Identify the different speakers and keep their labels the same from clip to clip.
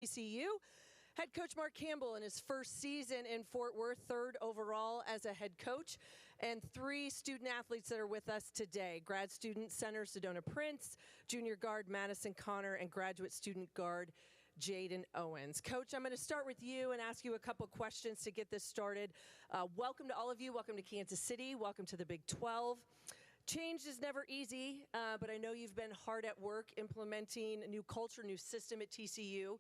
Speaker 1: TCU. Head coach Mark Campbell in his first season in Fort Worth, third overall as a head coach, and three student athletes that are with us today. Grad student center Sedona Prince, junior guard Madison Connor, and graduate student guard Jaden Owens. Coach, I'm going to start with you and ask you a couple questions to get this started. Welcome to all of you. Welcome to Kansas City. Welcome to the Big 12. Change is never easy, but I know you've been hard at work implementing a new culture, new system at TCU.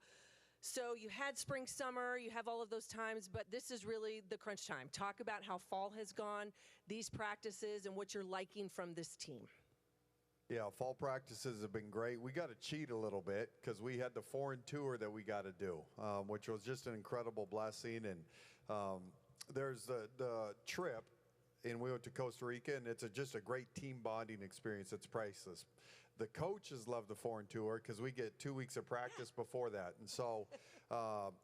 Speaker 1: So you had spring, summer, you have all of those times, but this is really the crunch time. Talk about how fall has gone, these practices, and what you're liking from this team.
Speaker 2: Yeah, fall practices have been great. We got to cheat a little bit because we had the foreign tour that we got to do, which was just an incredible blessing. And there's the trip, and we went to Costa Rica, and it's just a great team bonding experience. It's priceless. The coaches love the foreign tour because we get 2 weeks of practice before that. And so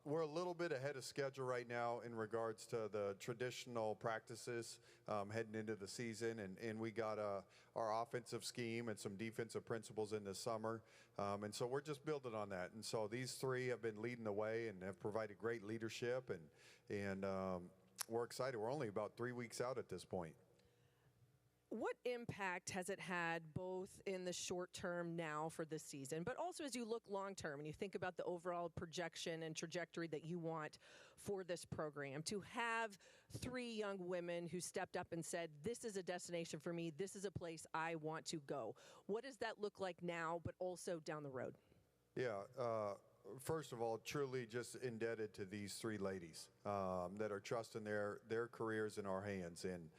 Speaker 2: we're a little bit ahead of schedule right now in regards to the traditional practices heading into the season. And we got our offensive scheme and some defensive principles in the summer. And so we're just building on that. And so these three have been leading the way and have provided great leadership. And we're excited. We're only about 3 weeks out at this point.
Speaker 1: What impact has it had both in the short term now for this season, but also as you look long term and you think about the overall projection and trajectory that you want for this program, to have three young women who stepped up and said, this is a destination for me, this is a place I want to go. What does that look like now, but also down the road?
Speaker 2: Yeah. First of all, truly just indebted to these three ladies that are trusting their careers in our hands. And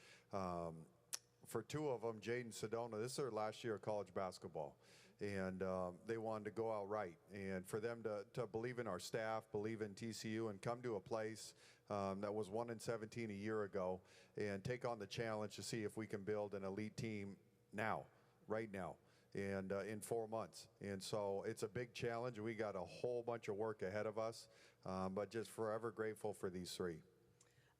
Speaker 2: for two of them, Jaden, Sedona, this is their last year of college basketball, and they wanted to go out right. And for them to believe in our staff, believe in TCU, and come to a place that was 1-17 a year ago, and take on the challenge to see if we can build an elite team now, right now, and in 4 months. And so it's a big challenge, and we got a whole bunch of work ahead of us, but just forever grateful for these three.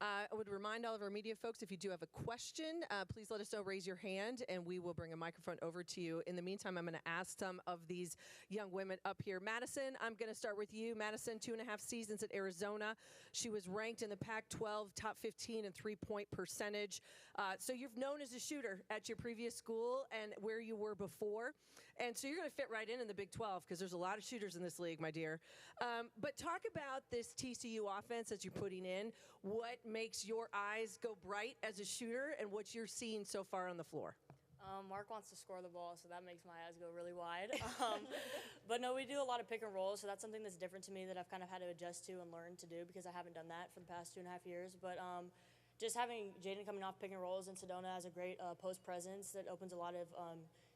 Speaker 1: I would remind all of our media folks, if you do have a question, please let us know, raise your hand, and we will bring a microphone over to you. In the meantime, I'm going to ask some of these young women up here. Madison, I'm going to start with you. Madison, 2.5 seasons at Arizona. She was ranked in the Pac-12, top 15 in three-point percentage. So you're known as a shooter at your previous school and where you were before. And so you're going to fit right in the Big 12 because there's a lot of shooters in this league, my dear. But talk about this TCU offense that you're putting in. What makes your eyes go bright as a shooter and what you're seeing so far on the floor?
Speaker 3: Mark wants to score the ball, so that makes my eyes go really wide. But no, we do a lot of pick and rolls, so that's something that's different to me that I've kind of had to adjust to and learn to do because I haven't done that for the past 2.5 years. But just having Jaden coming off pick and rolls in Sedona has a great post presence that opens a lot of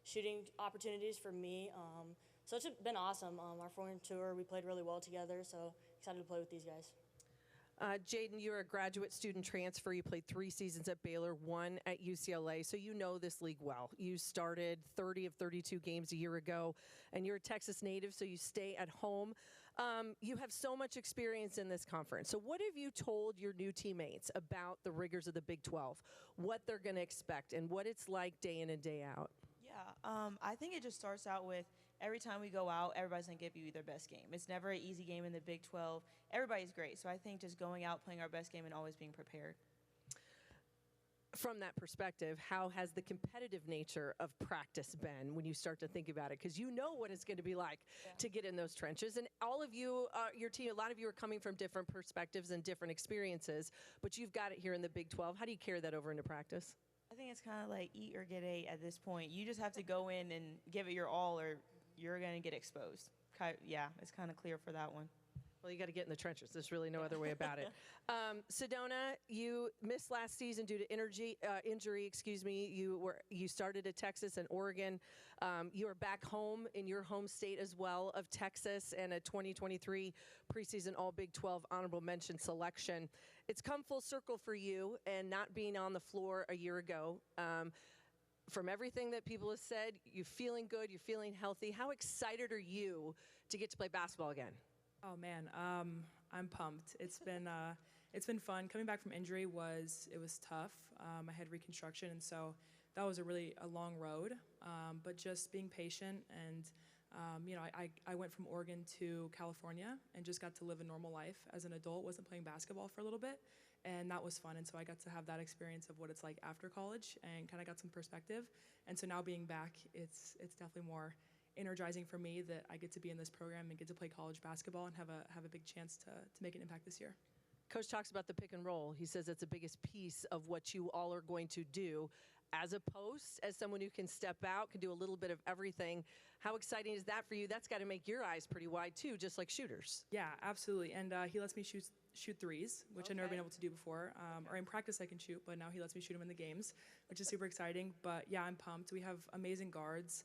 Speaker 3: shooting opportunities for me. So it's been awesome. Our foreign tour, we played really well together, so excited to play with these guys.
Speaker 1: Jaden, you're a graduate student transfer. You played 3 seasons at Baylor, 1 at UCLA, so you know this league well. You started 30 of 32 games a year ago, and you're a Texas native, so you stay at home. You have so much experience in this conference. So what have you told your new teammates about the rigors of the Big 12, what they're going to expect, and what it's like day in and day out?
Speaker 4: Yeah, I think it just starts out with every time we go out, everybody's going to give you their best game. It's never an easy game in the Big 12. Everybody's great. So I think just going out, playing our best game, and always being prepared.
Speaker 1: From that perspective, how has the competitive nature of practice been when you start to think about it? Because you know what it's going to be like to get in those trenches. And all of you, your team, a lot of you are coming from different perspectives and different experiences, but you've got it here in the Big 12. How do you carry that over into practice?
Speaker 4: I think it's kind of like eat or get ate at this point. You just have to go in and give it your all or you're going to get exposed. Yeah, it's kind of clear for that one.
Speaker 1: Well, you got to get in the trenches. There's really no other way about it. Sedona, you missed last season due to injury. Excuse me. You started at Texas and Oregon. You are back home in your home state as well of Texas, and a 2023 preseason All Big 12 honorable mention selection. It's come full circle for you, and not being on the floor a year ago. From everything that people have said, you're feeling good. You're feeling healthy. How excited are you to get to play basketball again?
Speaker 5: Oh man, I'm pumped. It's been fun. Coming back from injury was tough. I had reconstruction, and so that was a long road. But just being patient and I went from Oregon to California and just got to live a normal life as an adult. Wasn't playing basketball for a little bit, and that was fun. And so I got to have that experience of what it's like after college and kind of got some perspective. And so now being back, it's definitely more energizing for me that I get to be in this program and get to play college basketball and have a big chance to make an impact this year.
Speaker 1: Coach talks about the pick and roll. He says it's the biggest piece of what you all are going to do. As a post, as someone who can step out, can do a little bit of everything. How exciting is that for you? That's got to make your eyes pretty wide too, just like shooters.
Speaker 5: Yeah, absolutely. And he lets me shoot threes, which I've never been able to do before. Or in practice I can shoot, but now he lets me shoot them in the games, which is super exciting. But yeah, I'm pumped. We have amazing guards.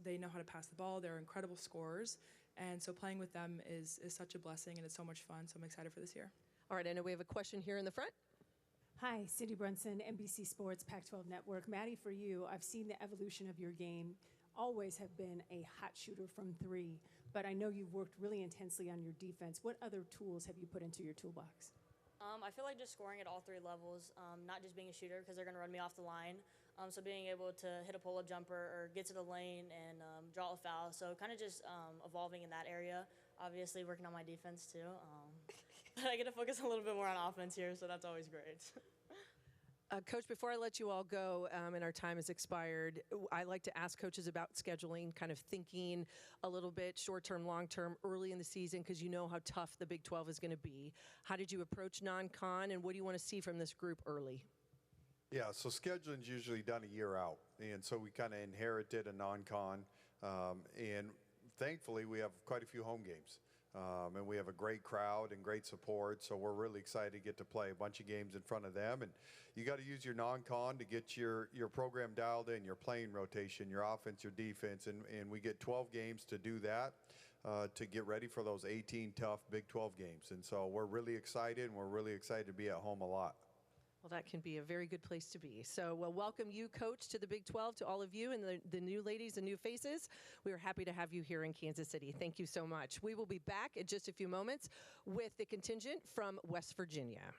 Speaker 5: They know how to pass the ball. They're incredible scorers. And so playing with them is such a blessing, and it's so much fun. So I'm excited for this year.
Speaker 1: All right, I know we have a question here in the front.
Speaker 6: Hi, Cindy Brunson, NBC Sports, Pac-12 Network. Maddie, for you, I've seen the evolution of your game. Always have been a hot shooter from three, but I know you've worked really intensely on your defense. What other tools have you put into your toolbox?
Speaker 3: I feel like just scoring at all three levels, not just being a shooter because they're going to run me off the line. So being able to hit a pull-up jumper or get to the lane and draw a foul. So kind of just evolving in that area. Obviously working on my defense too. But I get to focus a little bit more on offense here, so that's always great.
Speaker 1: Coach, before I let you all go and our time has expired, I like to ask coaches about scheduling, kind of thinking a little bit short-term, long-term, early in the season, because you know how tough the Big 12 is going to be. How did you approach non-con, and what do you want to see from this group early?
Speaker 2: Yeah, so scheduling is usually done a year out, and so we kind of inherited a non-con, and thankfully we have quite a few home games. And we have a great crowd and great support, so we're really excited to get to play a bunch of games in front of them. And you got to use your non-con to get your program dialed in, your playing rotation, your offense, your defense, and we get 12 games to do that, to get ready for those 18 tough Big 12 games. And so we're really excited, and we're really excited to be at home a lot.
Speaker 1: Well, that can be a very good place to be. So, welcome you, Coach, to the Big 12, to all of you and the new ladies and new faces. We are happy to have you here in Kansas City. Thank you so much. We will be back in just a few moments with the contingent from West Virginia.